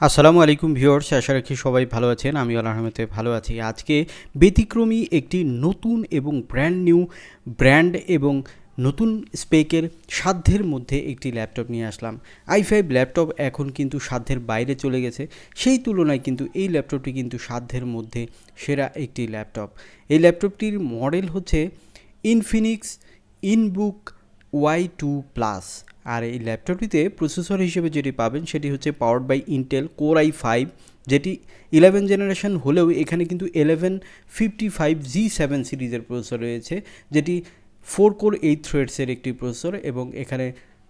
আসসালামু আলাইকুম ভিউয়ার্স, আশা রাখি সবাই ভালো আছেন। আমি আল্লাহর রহমতে ভালো আছি। আজকে ব্যতিক্রমী একটি নতুন এবং ব্র্যান্ড নিউ ব্র্যান্ড এবং নতুন স্পেকের সাধ্যের মধ্যে একটি ল্যাপটপ নিয়ে আসলাম। i5 ল্যাপটপ এখন কিন্তু সাধ্যের বাইরে চলে গেছে। সেই তুলনায় কিন্তু এই ল্যাপটপটি কিন্তু সাধ্যের মধ্যে সেরা একটি ল্যাপটপ। এই ল্যাপটপটির মডেল হচ্ছে ইনফিনিক্স ইনবুক Y2 প্লাস। আর এই ল্যাপটপটিতে প্রসেসর হিসেবে যেটি পাবেন সেটি হচ্ছে powered by Intel core i5, যেটি 11 জেনারেশন হলেও এখানে কিন্তু 1155G7 সিরিজের প্রসেসর রয়েছে, যেটি 4 কোর 8 থ্রেডসের একটি প্রসেসর। এবং এখানে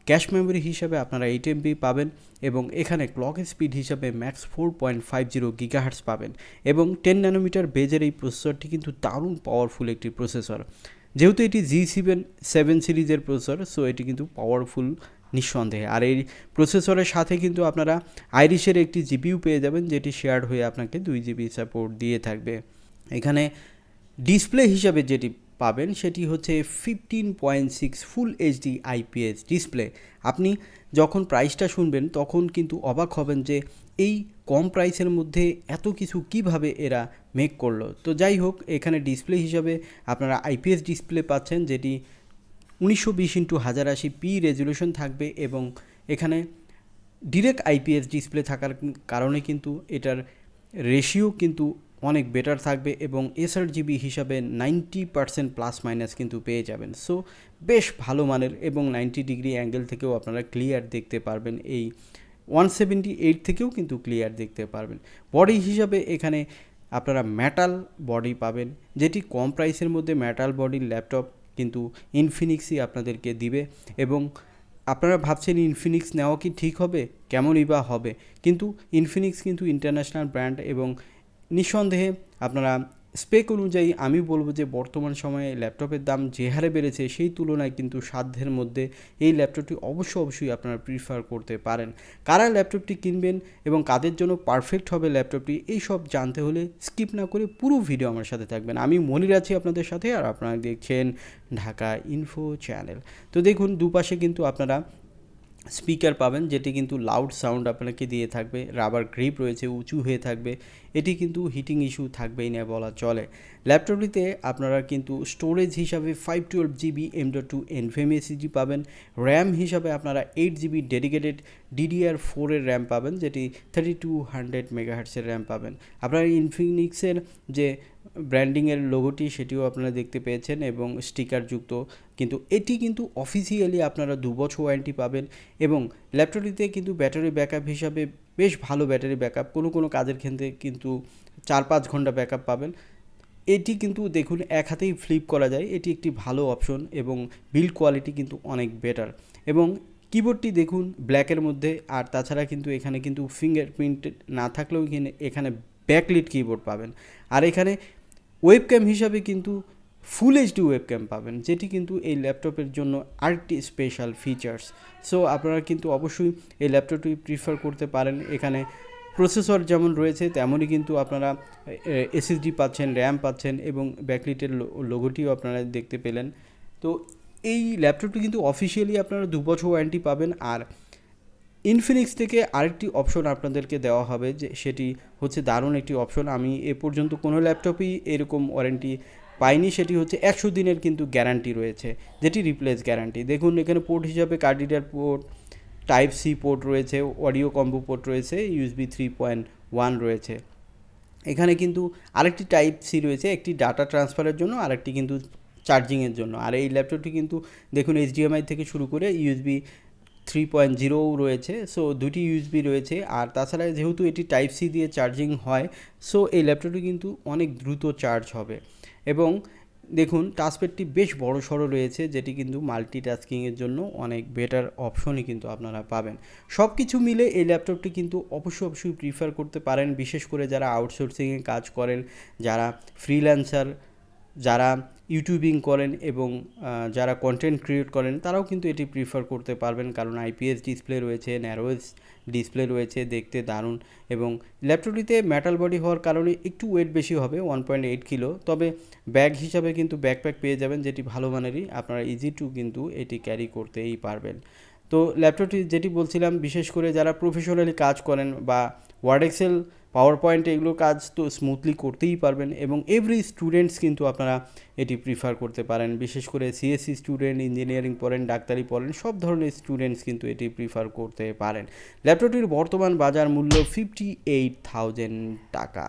ক্যাশ মেমোরি হিসাবে আপনারা 8 MB পাবেন এবং এখানে ক্লক স্পিড হিসাবে ম্যাক্স 4.50 গিগাহার্টজ পাবেন। এবং 10 ন্যানোমিটার বেজের এই প্রসেসরটি কিন্তু দারুণ পাওয়ারফুল একটি প্রসেসর। যেহেতু এটি G7 সিরিজের প্রসেসর, সো এটি কিন্তু পাওয়ারফুল নিঃসন্দেহে। আর এই প্রসেসরের সাথে কিন্তু আপনারা আইরিশের একটি জিপিইউ পেয়ে যাবেন, যেটি শেয়ার্ড হয়ে আপনাকে 2 GB সাপোর্ট দিয়ে থাকবে। এখানে ডিসপ্লে হিসাবে যেটি পাবেন সেটি হচ্ছে 15.6 ফুল এইচডি আইপিএস ডিসপ্লে। আপনি যখন প্রাইসটা শুনবেন তখন কিন্তু অবাক হবেন যে এই কম প্রাইসের মধ্যে এত কিছু কিভাবে এরা মেক করলো। তো যাই হোক, এখানে ডিসপ্লে হিসাবে আপনারা আইপিএস ডিসপ্লে পাচ্ছেন, যেটি 1920x1080p রেজলিউশন থাকবে। এবং এখানে ডিরেক্ট আইপিএস ডিসপ্লে থাকার কারণে কিন্তু এটার রেশিও কিন্তু অনেক বেটার থাকবে এবং এসআরজিবি হিসাবে 90% প্লাস মাইনাস কিন্তু পেয়ে যাবেন। সো বেশ ভালো মানের এবং 90 ডিগ্রি অ্যাঙ্গেল থেকেও আপনারা ক্লিয়ার দেখতে পারবেন, এই 178 থেকেও কিন্তু ক্লিয়ার দেখতে পারবেন। বডি হিসাবে এখানে আপনারা মেটাল বডি পাবেন, যেটি কম প্রাইসের মধ্যে মেটাল বডির ল্যাপটপ কিন্তু ইনফিনিক্সই আপনাদেরকে দিবে। এবং আপনারা ভাবছেন ইনফিনিক্স নেওয়া কি ঠিক হবে, কেমনই বা হবে, কিন্তু ইনফিনিক্স কিন্তু ইন্টারন্যাশনাল ব্র্যান্ড এবং নিঃসন্দেহে আপনারা স্পেক অনুযায়ী আমি বলবো যে বর্তমান সময়ে ল্যাপটপের দাম যে হারে বেড়েছে সেই তুলনায় কিন্তু সাধ্যের মধ্যে এই ল্যাপটপটি অবশ্যই আপনারা প্রিফার করতে পারেন। কারা ল্যাপটপটি কিনবেন এবং কাদের জন্য পারফেক্ট হবে ল্যাপটপটি, এই সব জানতে হলে স্কিপ না করে পুরো ভিডিও আমার সাথে থাকবেন। আমি মনির আছি আপনাদের সাথে, আর আপনারা দেখছেন ঢাকা ইনফো চ্যানেল। তো দেখুন, দুপাশে কিন্তু আপনারা স্পিকার পাবেন, যেটি কিন্তু লাউড সাউন্ড আপনাকে দিয়ে থাকবে। রাবার গ্রিপ রয়েছে, উঁচু হয়ে থাকবে। এটি কিন্তু হিটিং ইস্যু থাকবেই না বলা চলে। ল্যাপটপটিতে আপনারা কিন্তু স্টোরেজ হিসাবে 512GB M.2 NVMe SSD পাবেন। র্যাম হিসাবে আপনারা 8GB ডেডিকেটেড DDR4 এর র্যাম পাবেন, যেটি 3200 মেগাহার্টসের র্যাম পাবেন। আপনারা ইনফিনিক্সের যে ব্র্যান্ডিংয়ের লোগোটি সেটিও আপনারা দেখতে পেয়েছেন এবং স্টিকারযুক্ত, কিন্তু এটি কিন্তু অফিসিয়ালি আপনারা 2 বছর ওয়ারেন্টি পাবেন। এবং ল্যাপটপটিতে কিন্তু ব্যাটারি ব্যাকআপ হিসাবে বেশ ভালো ব্যাটারি ব্যাকআপ, কোনো কাজের ক্ষেত্রে কিন্তু 4-5 ঘন্টা ব্যাকআপ পাবেন। এটি কিন্তু দেখুন এক হাতেই ফ্লিপ করা যায়, এটি একটি ভালো অপশন এবং বিল্ড কোয়ালিটি কিন্তু অনেক বেটার। এবং কিবোর্ডটি দেখুন ব্ল্যাকের মধ্যে, আর তাছাড়া কিন্তু এখানে কিন্তু ফিঙ্গারপ্রিন্ট না থাকলেও এখানে ব্যাকলিট কিবোর্ড পাবেন। আর এখানে ওয়েবক্যাম হিসাবে কিন্তু ফুল এইচডি ওয়েবক্যাম পাবেন, যেটি কিন্তু এই ল্যাপটপের জন্য আরেকটি স্পেশাল ফিচার্স। সো আপনারা কিন্তু অবশ্যই এই ল্যাপটপটি প্রিফার করতে পারেন। এখানে প্রসেসর যেমন রয়েছে তেমনই কিন্তু আপনারা এসএসডি পাচ্ছেন, র্যাম পাচ্ছেন এবং ব্যাকলিটের লোগোটিও আপনারা দেখতে পেলেন। তো এই ল্যাপটপটি কিন্তু অফিসিয়ালি আপনারা 2 বছর ওয়ারেন্টি পাবেন। আর ইনফিনিক্স থেকে আরেকটি অপশন আপনাদেরকে দেওয়া হবে, যে সেটি হচ্ছে দারুণ একটি অপশন। আমি এ পর্যন্ত কোনো ল্যাপটপই এরকম ওয়ারেন্টি পাইনি, সেটি হচ্ছে 100 দিনের কিন্তু গ্যারান্টি রয়েছে, যেটি রিপ্লেস গ্যারান্টি। দেখুন এখানে পোর্ট হিসাবে card reader port, type C port রয়েছে, অডিও কম্বো পোর্ট রয়েছে, ইউএসবি 3.1 রয়েছে। এখানে কিন্তু আরেকটি টাইপ সি রয়েছে, একটি ডাটা ট্রান্সফারের জন্য, আরেকটি কিন্তু চার্জিংয়ের জন্য। আর এই ল্যাপটপটি কিন্তু দেখুন এইচডিএমআই থেকে শুরু করে ইউএসবি 3.0 রয়েছে, সো দুটি ইউএসবি রয়েছে। আর তাছাড়া যেহেতু এটি টাইপ সি দিয়ে চার্জিং হয়, সো এই ল্যাপটপটি কিন্তু অনেক দ্রুত চার্জ হবে। এবং দেখুন টাচপ্যাডটি বেশ বড় সড়ো রয়েছে, যেটি কিন্তু মাল্টিটাস্কিংয়ের জন্য অনেক বেটার অপশনই কিন্তু আপনারা পাবেন। সব কিছু মিলে এই ল্যাপটপটি কিন্তু অবশ্যই প্রিফার করতে পারেন, বিশেষ করে যারা আউটসোর্সিংয়ে কাজ করেন, যারা ফ্রিল্যান্সার, যারা ইউটিউবিং করেন এবং যারা কন্টেন্ট ক্রিয়েট করেন, তারাও কিন্তু এটি প্রিফার করতে পারবেন, কারণ আইপিএস ডিসপ্লে রয়েছে, ন্যারোয়েজ ডিসপ্লে রয়েছে, দেখতে দারুণ। এবং ল্যাপটপটিতে মেটাল বডি হওয়ার কারণে একটু ওয়েট বেশি হবে, 1.8 কিলো। তবে ব্যাগ হিসাবে কিন্তু ব্যাকপ্যাক পেয়ে যাবেন, যেটি ভালো মানেরই, আপনারা ইজি টু কিন্তু এটি ক্যারি করতেই পারবেন। তো ল্যাপটপটি যেটি বলছিলাম, বিশেষ করে যারা প্রফেশনালি কাজ করেন বা ওয়ার্ড এক্সেল পাওয়ার পয়েন্ট এগুলো কাজ তো স্মুথলি করতেই পারবেন, এবং এভরি স্টুডেন্টস কিন্তু আপনারা এটি প্রিফার করতে পারেন। বিশেষ করে সিএসসি স্টুডেন্ট, ইঞ্জিনিয়ারিং পড়েন, ডাক্তারি পড়েন, সব ধরনের স্টুডেন্টস কিন্তু এটি প্রিফার করতে পারেন। ল্যাপটপটির বর্তমান বাজার মূল্য 58,000 টাকা।